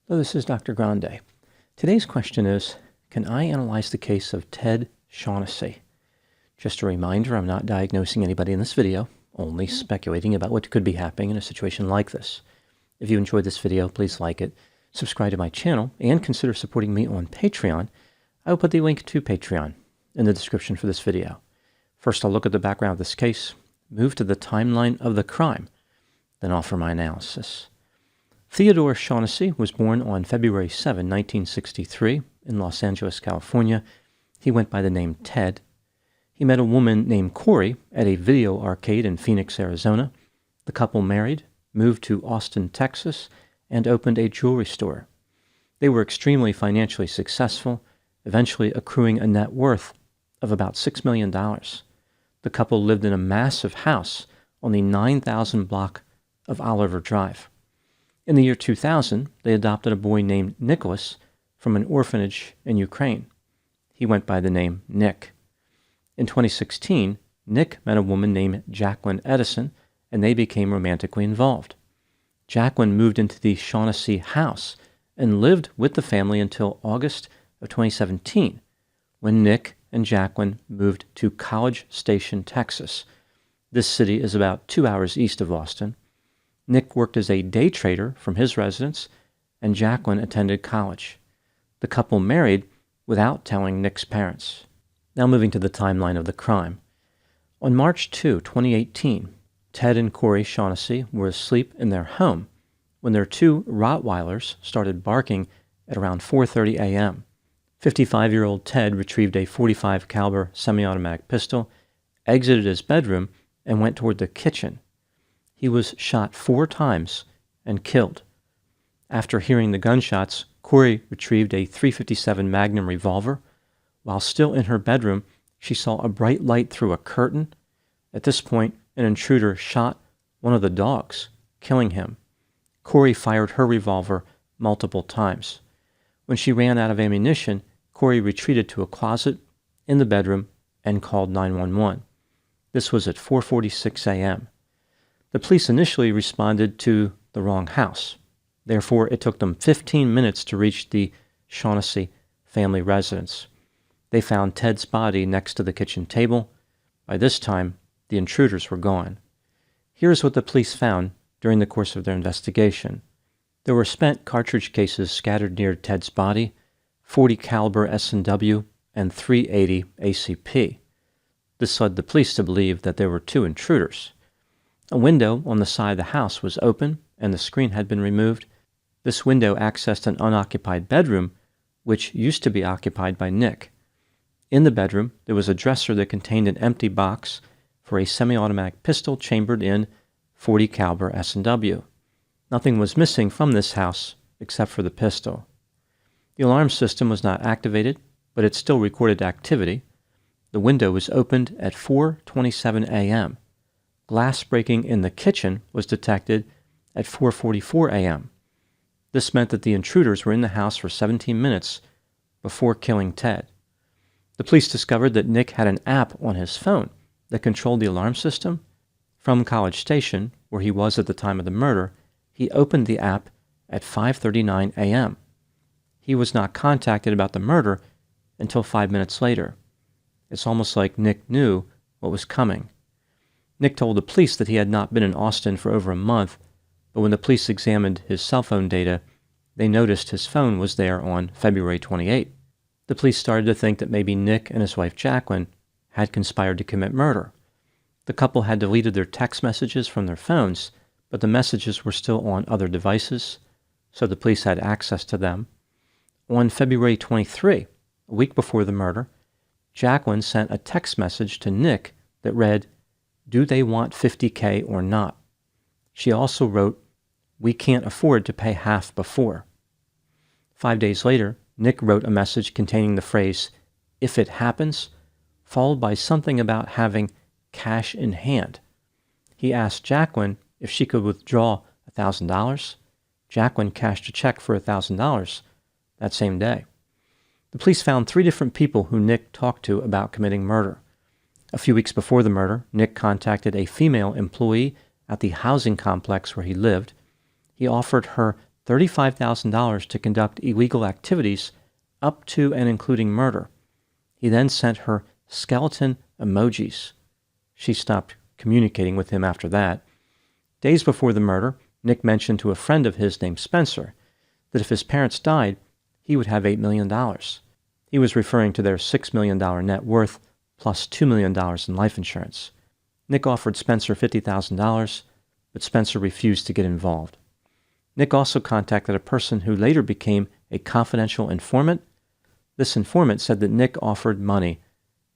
Hello, this is Dr. Grande. Today's question is, can I analyze the case of Ted Shaughnessy? Just a reminder, I'm not diagnosing anybody in this video, only speculating about what could be happening in a situation like this. If you enjoyed this video, please like it, subscribe to my channel, and consider supporting me on Patreon. I will put the link to Patreon in the description for this video. First, I'll look at the background of this case, move to the timeline of the crime, then offer my analysis. Theodore Shaughnessy was born on February 7, 1963, in Los Angeles, California. He went by the name Ted. He met a woman named Corey at a video arcade in Phoenix, Arizona. The couple married, moved to Austin, Texas, and opened a jewelry store. They were extremely financially successful, eventually accruing a net worth of about $6 million. The couple lived in a massive house on the 9,000 block of Oliver Drive. In the year 2000, they adopted a boy named Nicholas from an orphanage in Ukraine. He went by the name Nick. In 2016, Nick met a woman named Jacqueline Edison, and they became romantically involved. Jacqueline moved into the Shaughnessy house and lived with the family until August of 2017, when Nick and Jacqueline moved to College Station, Texas. This city is about 2 hours east of Austin. Nick worked as a day trader from his residence, and Jacqueline attended college. The couple married without telling Nick's parents. Now moving to the timeline of the crime. On March 2, 2018, Ted and Corey Shaughnessy were asleep in their home when their two Rottweilers started barking at around 4:30 a.m. 55-year-old Ted retrieved a .45 caliber semi-automatic pistol, exited his bedroom, and went toward the kitchen. He was shot 4 times and killed. After hearing the gunshots, Corey retrieved a .357 Magnum revolver. While still in her bedroom, she saw a bright light through a curtain. At this point, an intruder shot one of the dogs, killing him. Corey fired her revolver multiple times. When she ran out of ammunition, Corey retreated to a closet in the bedroom and called 911. This was at 4:46 a.m. The police initially responded to the wrong house. Therefore, it took them 15 minutes to reach the Shaughnessy family residence. They found Ted's body next to the kitchen table. By this time, the intruders were gone. Here's what the police found during the course of their investigation. There were spent cartridge cases scattered near Ted's body, .40 caliber S&W, and .380 ACP. This led the police to believe that there were 2 intruders. A window on the side of the house was open, and the screen had been removed. This window accessed an unoccupied bedroom, which used to be occupied by Nick. In the bedroom, there was a dresser that contained an empty box for a semi-automatic pistol chambered in .40 caliber S&W. Nothing was missing from this house except for the pistol. The alarm system was not activated, but it still recorded activity. The window was opened at 4:27 a.m. Glass breaking in the kitchen was detected at 4:44 a.m. This meant that the intruders were in the house for 17 minutes before killing Ted. The police discovered that Nick had an app on his phone that controlled the alarm system. From College Station, where he was at the time of the murder, he opened the app at 5:39 a.m. He was not contacted about the murder until 5 minutes later. It's almost like Nick knew what was coming. Nick told the police that he had not been in Austin for over a month, but when the police examined his cell phone data, they noticed his phone was there on February 28. The police started to think that maybe Nick and his wife Jacqueline had conspired to commit murder. The couple had deleted their text messages from their phones, but the messages were still on other devices, so the police had access to them. On February 23, a week before the murder, Jacqueline sent a text message to Nick that read, "Do they want $50K or not?" She also wrote, "We can't afford to pay half before." 5 days later, Nick wrote a message containing the phrase, "If it happens," followed by something about having cash in hand. He asked Jacqueline if she could withdraw $1,000. Jacqueline cashed a check for $1,000 that same day. The police found 3 different people who Nick talked to about committing murder. A few weeks before the murder, Nick contacted a female employee at the housing complex where he lived. He offered her $35,000 to conduct illegal activities up to and including murder. He then sent her skeleton emojis. She stopped communicating with him after that. Days before the murder, Nick mentioned to a friend of his named Spencer that if his parents died, he would have $8 million. He was referring to their $6 million net worth plus $2 million in life insurance. Nick offered Spencer $50,000, but Spencer refused to get involved. Nick also contacted a person who later became a confidential informant. This informant said that Nick offered money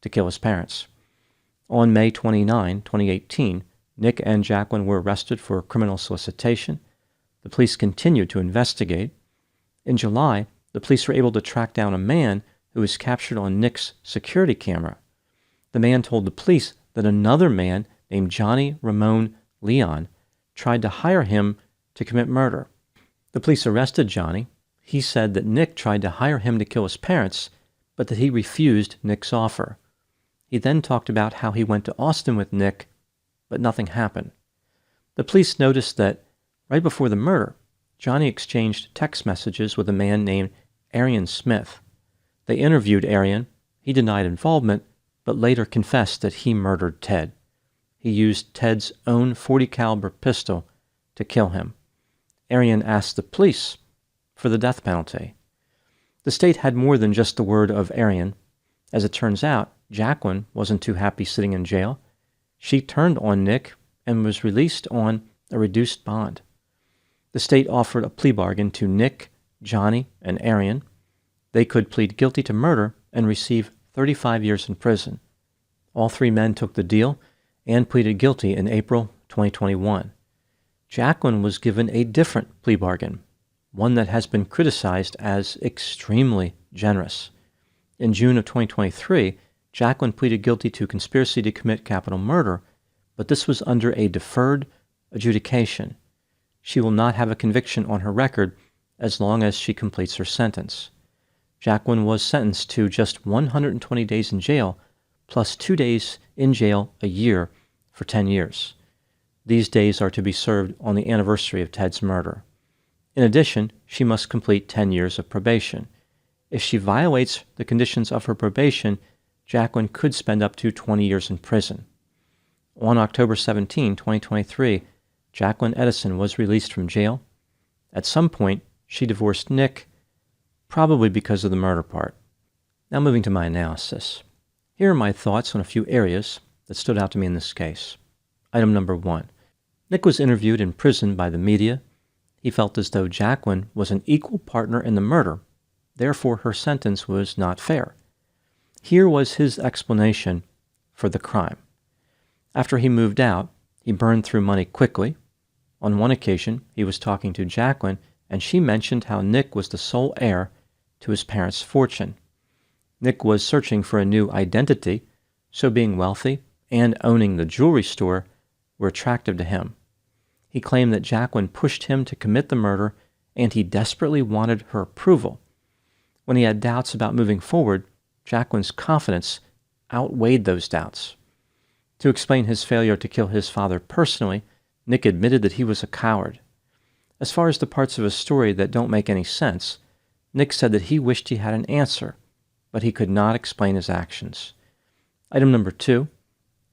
to kill his parents. On May 29, 2018, Nick and Jacqueline were arrested for criminal solicitation. The police continued to investigate. In July, the police were able to track down a man who was captured on Nick's security camera. The man told the police that another man named Johnny Ramon Leon tried to hire him to commit murder. The police arrested Johnny. He said that Nick tried to hire him to kill his parents, but that he refused Nick's offer. He then talked about how he went to Austin with Nick, but nothing happened. The police noticed that right before the murder, Johnny exchanged text messages with a man named Arian Smith. They interviewed Arian. He denied involvement, but later confessed that he murdered Ted. He used Ted's own .40 caliber pistol to kill him. Arian asked the police for the death penalty. The state had more than just the word of Arian. As it turns out, Jacqueline wasn't too happy sitting in jail. She turned on Nick and was released on a reduced bond. The state offered a plea bargain to Nick, Johnny, and Arian. They could plead guilty to murder and receive 35 years in prison. All three men took the deal and pleaded guilty in April 2021. Jacqueline was given a different plea bargain, one that has been criticized as extremely generous. In June of 2023, Jacqueline pleaded guilty to conspiracy to commit capital murder, but this was under a deferred adjudication. She will not have a conviction on her record as long as she completes her sentence. Jacqueline was sentenced to just 120 days in jail, plus 2 days in jail a year for 10 years. These days are to be served on the anniversary of Ted's murder. In addition, she must complete 10 years of probation. If she violates the conditions of her probation, Jacqueline could spend up to 20 years in prison. On October 17, 2023, Jacqueline Edison was released from jail. At some point, she divorced Nick, probably because of the murder part. Now moving to my analysis. Here are my thoughts on a few areas that stood out to me in this case. Item number 1. Nick was interviewed in prison by the media. He felt as though Jacqueline was an equal partner in the murder, therefore her sentence was not fair. Here was his explanation for the crime. After he moved out, he burned through money quickly. On one occasion, he was talking to Jacqueline, and she mentioned how Nick was the sole heir to his parents' fortune. Nick was searching for a new identity, so being wealthy and owning the jewelry store were attractive to him. He claimed that Jacqueline pushed him to commit the murder, and he desperately wanted her approval. When he had doubts about moving forward, Jacqueline's confidence outweighed those doubts. To explain his failure to kill his father personally, Nick admitted that he was a coward. As far as the parts of his story that don't make any sense, Nick said that he wished he had an answer, but he could not explain his actions. Item number 2,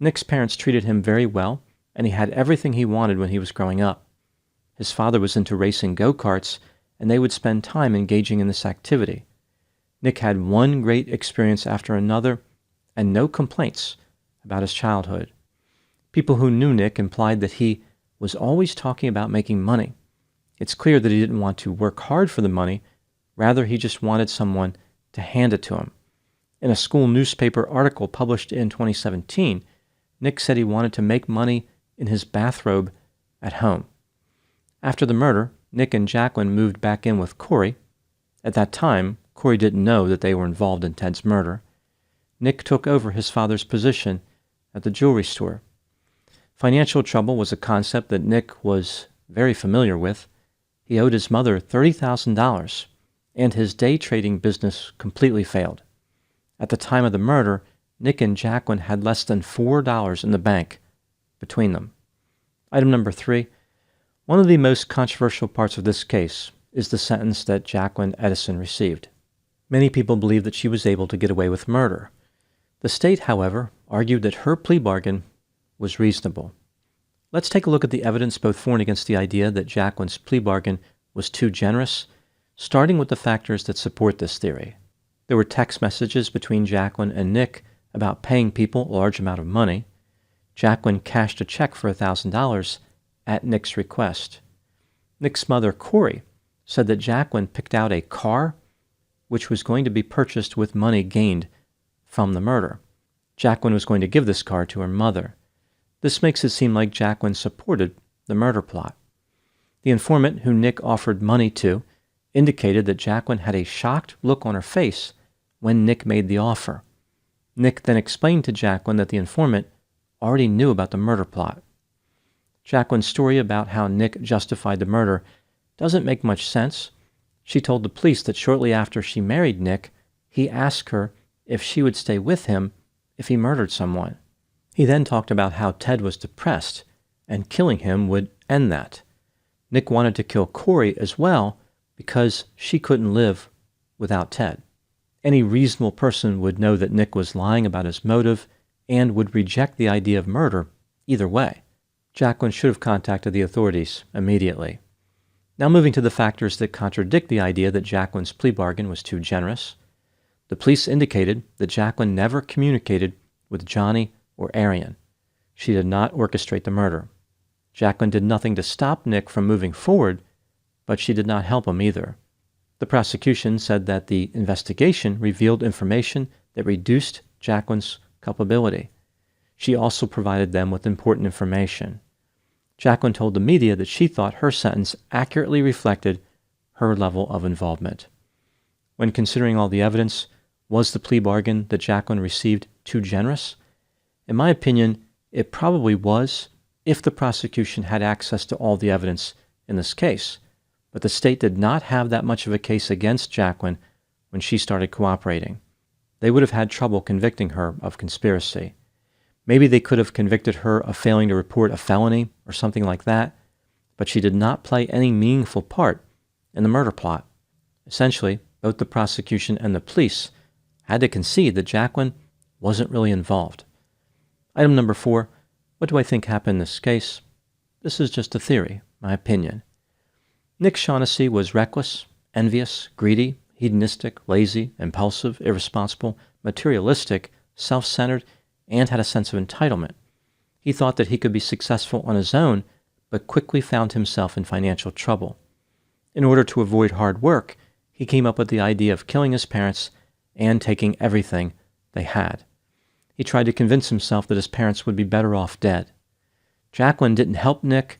Nick's parents treated him very well, and he had everything he wanted when he was growing up. His father was into racing go-karts, and they would spend time engaging in this activity. Nick had one great experience after another, and no complaints about his childhood. People who knew Nick implied that he was always talking about making money. It's clear that he didn't want to work hard for the money, rather he just wanted someone to hand it to him. In a school newspaper article published in 2017, Nick said he wanted to make money in his bathrobe at home. After the murder, Nick and Jacqueline moved back in with Corey. At that time, Corey didn't know that they were involved in Ted's murder. Nick took over his father's position at the jewelry store. Financial trouble was a concept that Nick was very familiar with. He owed his mother $30,000, and his day trading business completely failed. At the time of the murder, Nick and Jacqueline had less than $4 in the bank between them. Item number 3. One of the most controversial parts of this case is the sentence that Jacqueline Edison received. Many people believe that she was able to get away with murder. The state, however, argued that her plea bargain was reasonable. Let's take a look at the evidence both for and against the idea that Jacqueline's plea bargain was too generous, starting with the factors that support this theory. There were text messages between Jacqueline and Nick about paying people a large amount of money. Jacqueline cashed a check for $1,000 at Nick's request. Nick's mother, Corey, said that Jacqueline picked out a car which was going to be purchased with money gained from the murder. Jacqueline was going to give this car to her mother. This makes it seem like Jacqueline supported the murder plot. The informant who Nick offered money to indicated that Jacqueline had a shocked look on her face when Nick made the offer. Nick then explained to Jacqueline that the informant already knew about the murder plot. Jacqueline's story about how Nick justified the murder doesn't make much sense. She told the police that shortly after she married Nick, he asked her if she would stay with him if he murdered someone. He then talked about how Ted was depressed, and killing him would end that. Nick wanted to kill Corey as well because she couldn't live without Ted. Any reasonable person would know that Nick was lying about his motive and would reject the idea of murder either way. Jacqueline should have contacted the authorities immediately. Now moving to the factors that contradict the idea that Jacqueline's plea bargain was too generous. The police indicated that Jacqueline never communicated with Johnny or Arian. She did not orchestrate the murder. Jacqueline did nothing to stop Nick from moving forward, but she did not help him either. The prosecution said that the investigation revealed information that reduced Jacqueline's culpability. She also provided them with important information. Jacqueline told the media that she thought her sentence accurately reflected her level of involvement. When considering all the evidence, was the plea bargain that Jacqueline received too generous? In my opinion, it probably was if the prosecution had access to all the evidence in this case, but the state did not have that much of a case against Jacqueline when she started cooperating. They would have had trouble convicting her of conspiracy. Maybe they could have convicted her of failing to report a felony or something like that, but she did not play any meaningful part in the murder plot. Essentially, both the prosecution and the police had to concede that Jacqueline wasn't really involved. Item number 4, what do I think happened in this case? This is just a theory, my opinion. Nick Shaughnessy was reckless, envious, greedy, hedonistic, lazy, impulsive, irresponsible, materialistic, self-centered, and had a sense of entitlement. He thought that he could be successful on his own, but quickly found himself in financial trouble. In order to avoid hard work, he came up with the idea of killing his parents and taking everything they had. He tried to convince himself that his parents would be better off dead. Jacqueline didn't help Nick,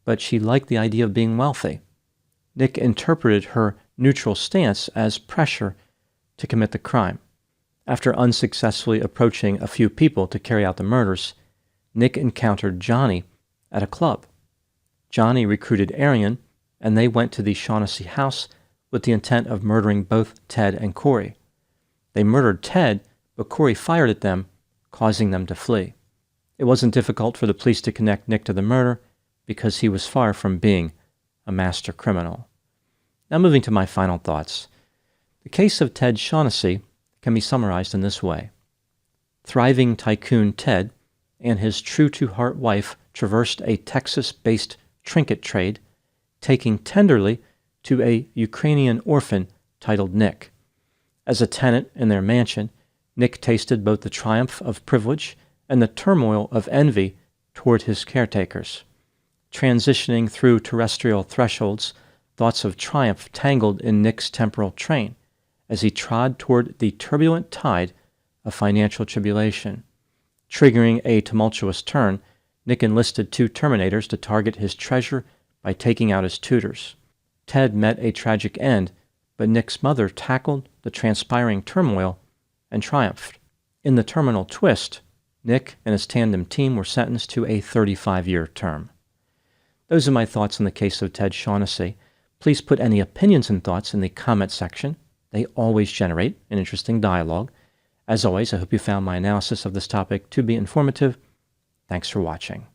but she liked the idea of being wealthy. Nick interpreted her neutral stance as pressure to commit the crime. After unsuccessfully approaching a few people to carry out the murders, Nick encountered Johnny at a club. Johnny recruited Arian, and they went to the Shaughnessy house with the intent of murdering both Ted and Corey. They murdered Ted, but Corey fired at them, causing them to flee. It wasn't difficult for the police to connect Nick to the murder because he was far from being a master criminal. Now moving to my final thoughts. The case of Ted Shaughnessy can be summarized in this way. Thriving tycoon Ted and his true-to-heart wife traversed a Texas-based trinket trade, taking tenderly to a Ukrainian orphan titled Nick. As a tenant in their mansion, Nick tasted both the triumph of privilege and the turmoil of envy toward his caretakers. Transitioning through terrestrial thresholds, thoughts of triumph tangled in Nick's temporal train as he trod toward the turbulent tide of financial tribulation. Triggering a tumultuous turn, Nick enlisted 2 Terminators to target his treasure by taking out his tutors. Ted met a tragic end, but Nick's mother tackled the transpiring turmoil and triumphed. In the terminal twist, Nick and his tandem team were sentenced to a 35-year term. Those are my thoughts on the case of Ted Shaughnessy. Please put any opinions and thoughts in the comment section. They always generate an interesting dialogue. As always, I hope you found my analysis of this topic to be informative. Thanks for watching.